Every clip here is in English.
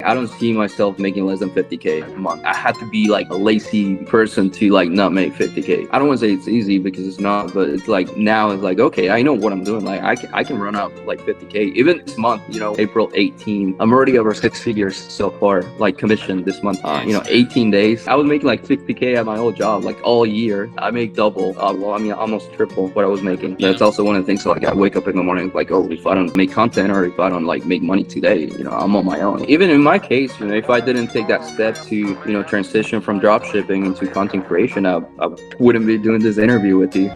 I don't see myself making less than 50K a month. I had to be like a lazy person to like not make 50K. I don't want to say it's easy because it's not, but it's like now it's like, okay, I know what I'm doing. Like I can run out like 50K. Even this month, April 18, I'm already over six figures so far, like commission this month. 18 days. I was making like 60K at my old job, like all year. I make double. Almost triple what I was making. That's also one of the things. So like I wake up in the morning like, oh, if I don't make content or if I don't like make money today, I'm on my own. Even in my case, if I didn't take that step to, transition from drop shipping into content creation, I wouldn't be doing this interview with you.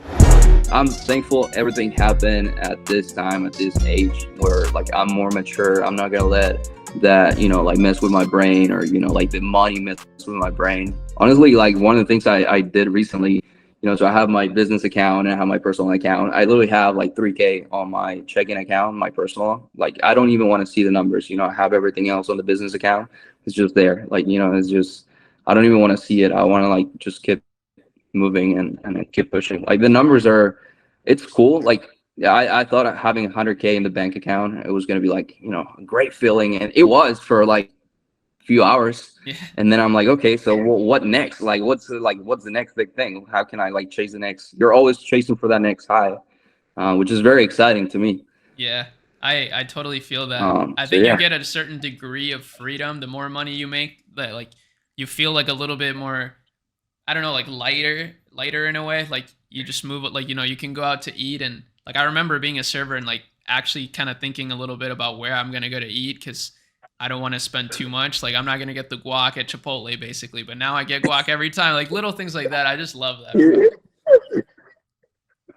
I'm thankful everything happened at this time, at this age, where like I'm more mature. I'm not gonna let that, like mess with my brain, or, like the money mess with my brain. Honestly, like one of the things I did recently, so I have my business account and I have my personal account. I literally have like 3K on my checking account, my personal. Like I don't even want to see the numbers. I have everything else on the business account. It's just there. Like, it's just, I don't even want to see it. I want to like just keep moving and keep pushing. Like the numbers are, it's cool. Like, yeah, I thought having 100K in the bank account, it was going to be like, a great feeling. And it was for like a few hours. Yeah. And then I'm like, okay, so what next? Like, what's the next big thing? How can I like chase the next? You're always chasing for that next high, which is very exciting to me. Yeah, I totally feel that. I So think you yeah. get a certain degree of freedom the more money you make. That like you feel like a little bit more, I don't know, like lighter in a way. Like you just move it, like you can go out to eat, and like I remember being a server and like actually kind of thinking a little bit about where I'm gonna go to eat because I don't want to spend too much. Like I'm not gonna get the guac at Chipotle basically, but now I get guac every time. Like little things like that. I just love that, bro.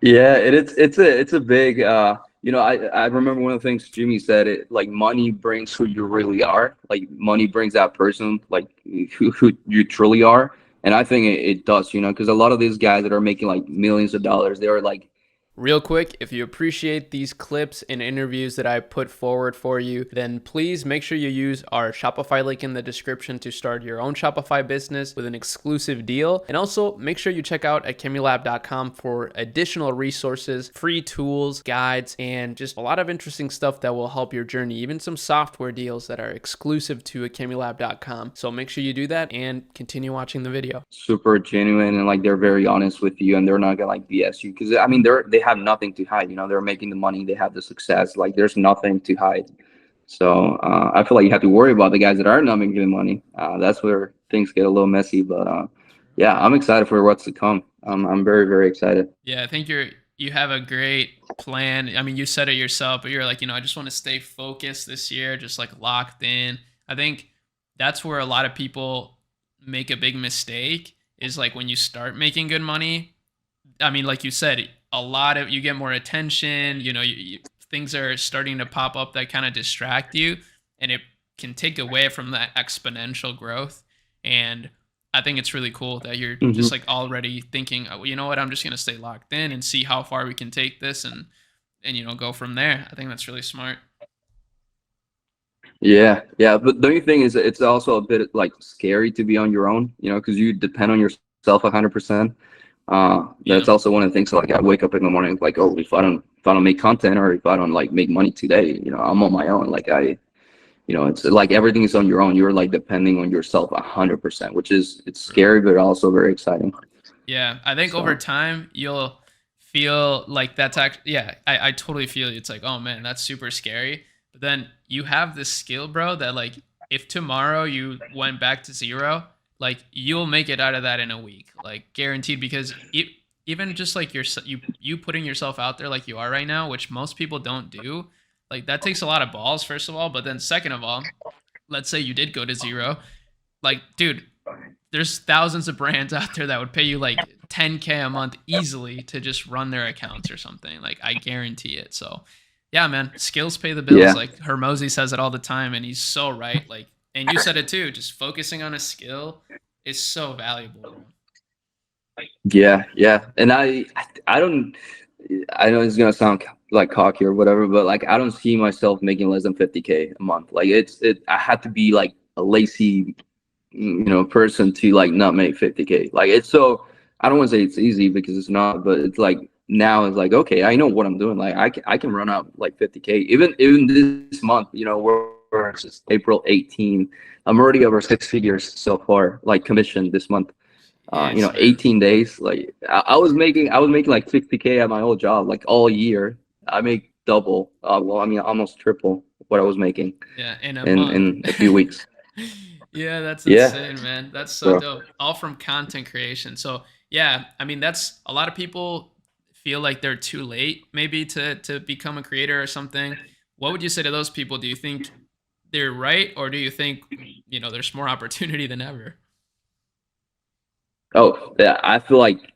Yeah, it's a big I remember one of the things Jimmy said, it like money brings who you really are. Like money brings that person like who you truly are. And I think it does, because a lot of these guys that are making like millions of dollars, they are like. Real quick, if you appreciate these clips and interviews that I put forward for you, then please make sure you use our Shopify link in the description to start your own Shopify business with an exclusive deal. And also make sure you check out akemulab.com for additional resources, free tools, guides, and just a lot of interesting stuff that will help your journey, even some software deals that are exclusive to akemulab.com. So make sure you do that and continue watching the video. Super genuine, and like they're very honest with you, and they're not gonna like BS you, because I mean they have nothing to hide. They're making the money, they have the success. Like there's nothing to hide. So I feel like you have to worry about the guys that are not making the money. That's where things get a little messy. But yeah, I'm excited for what's to come. I'm very, very excited. Yeah, I think you have a great plan. I mean, you said it yourself, but you're like, I just want to stay focused this year, just like locked in. I think that's where a lot of people make a big mistake, is like when you start making good money. I mean, like you said, you get more attention, things are starting to pop up that kind of distract you, and it can take away from that exponential growth. And I think it's really cool that you're just like already thinking, oh, you know what, I'm just going to stay locked in and see how far we can take this and go from there. I think that's really smart. Yeah, yeah. But the only thing is, it's also a bit like scary to be on your own, because you depend on yourself 100%. That's also one of the things. So like I wake up in the morning like, oh, if I don't make content, or if I don't like make money today, I'm on my own. Like it's like everything is on your own. You're like depending on yourself 100%, which is, it's scary, but also very exciting. Yeah, I think over time you'll feel like that's actually, yeah, I totally feel you. It's like, oh man, that's super scary. But then you have this skill, bro, that like if tomorrow you went back to zero, like you'll make it out of that in a week, like guaranteed, because even just like you putting yourself out there like you are right now, which most people don't do, like that takes a lot of balls, first of all. But then second of all, let's say you did go to zero, like, dude, there's thousands of brands out there that would pay you like 10K a month easily to just run their accounts or something. Like I guarantee it. So yeah, man, skills pay the bills. Yeah. Like Hermosi says it all the time, and he's so right. Like, and you said it too, just focusing on a skill is so valuable. Yeah, and I don't, I know it's gonna sound like cocky or whatever, but like I don't see myself making less than 50K a month. Like I had to be like a lazy, person to like not make 50K. Like it's so, I don't want to say it's easy because it's not, but it's like now it's like, okay, I know what I'm doing. Like I can run out like 50K. Even this month, we're It's April 18. I'm already over 6 figures so far, like commission this month. Yes, man. 18 days. Like I was making like 60K at my old job, like all year. I make double. Well, I mean, almost triple what I was making Yeah, in a in month. a few weeks. Yeah, that's Yeah. insane, man. That's so So, dope. All from content creation. So yeah, I mean that's a lot of people feel like they're too late maybe to become a creator or something. What would you say to those people? Do you think they're right, or do you think there's more opportunity than ever? oh yeah, I feel like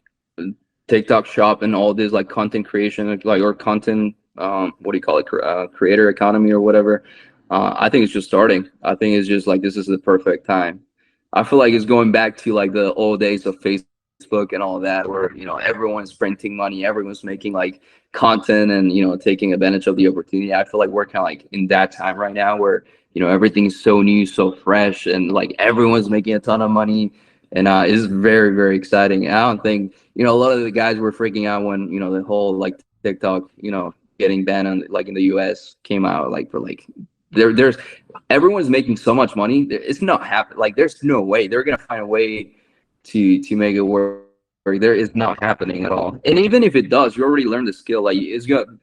TikTok Shop and all this like content creation, like or content, what do you call it, creator economy or whatever. I think it's just starting. I think it's just like this is the perfect time. I feel like it's going back to like the old days of Facebook and all that, where everyone's printing money, everyone's making like content and taking advantage of the opportunity. I feel like we're kind of like in that time right now where everything's so new, so fresh, and like everyone's making a ton of money, and it's very very exciting. And I don't think a lot of the guys were freaking out when the whole like TikTok getting banned on like in the US came out, like for like there's everyone's making so much money. It's not happen. Like there's no way they're gonna find a way to make it work. There is not happening at all. And even if it does, you already learned the skill. Like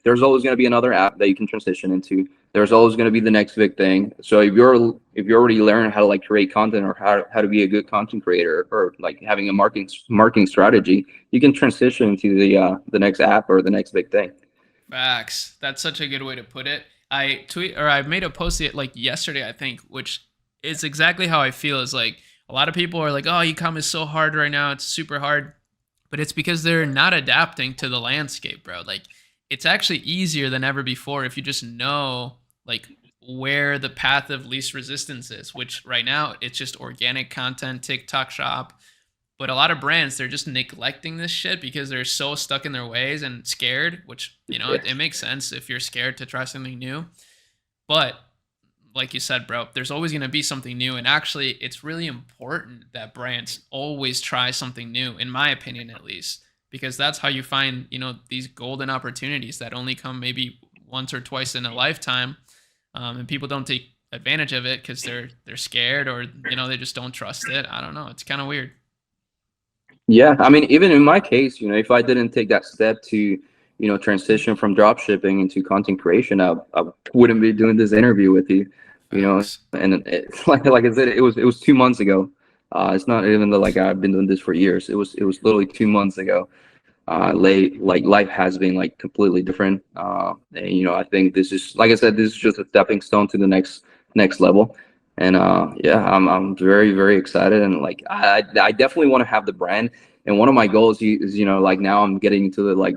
there's always gonna be another app that you can transition into. There's always gonna be the next big thing. So if you already learn how to like create content, or how to be a good content creator, or like having a marketing strategy, you can transition to the next app or the next big thing. Facts. That's such a good way to put it. I made a post like yesterday, I think, which is exactly how I feel. Is like a lot of people are like, "Oh, e-com is so hard right now. It's super hard." But it's because they're not adapting to the landscape, bro. Like it's actually easier than ever before if you just know like where the path of least resistance is, which right now it's just organic content, TikTok shop. But a lot of brands, they're just neglecting this shit because they're so stuck in their ways and scared, which, it makes sense if you're scared to try something new. But like you said, bro, there's always going to be something new. And actually, it's really important that brands always try something new, in my opinion, at least, because that's how you find, these golden opportunities that only come maybe once or twice in a lifetime. And people don't take advantage of it because they're scared, or, they just don't trust it. I don't know. It's kind of weird. Yeah, I mean, even in my case, if I didn't take that step to, transition from drop shipping into content creation, I wouldn't be doing this interview with you, Facts. and it's like I said, it was 2 months ago. It's not even like I've been doing this for years. It was literally 2 months ago. Late, like life has been like completely different. And I think this is, like I said, this is just a stepping stone to the next level. And yeah, I'm very very excited, and like I definitely want to have the brand. And one of my goals is like now I'm getting into the like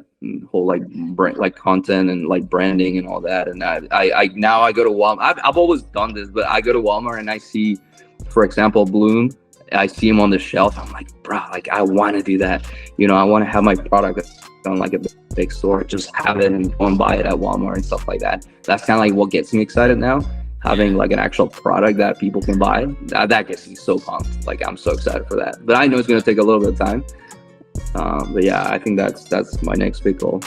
whole like brand, like content and like branding and all that. And I now I go to Walmart. I've always done this, but I go to Walmart and I see, for example, Bloom. I see him on the shelf. I'm like, bro, like I want to do that. I want to have my product on like a big store, just have it and go and buy it at Walmart and stuff like that. That's kind of like what gets me excited now. Having like an actual product that people can buy, that gets me so pumped. Like I'm so excited for that. But I know it's gonna take a little bit of time. But yeah, I think that's my next big goal.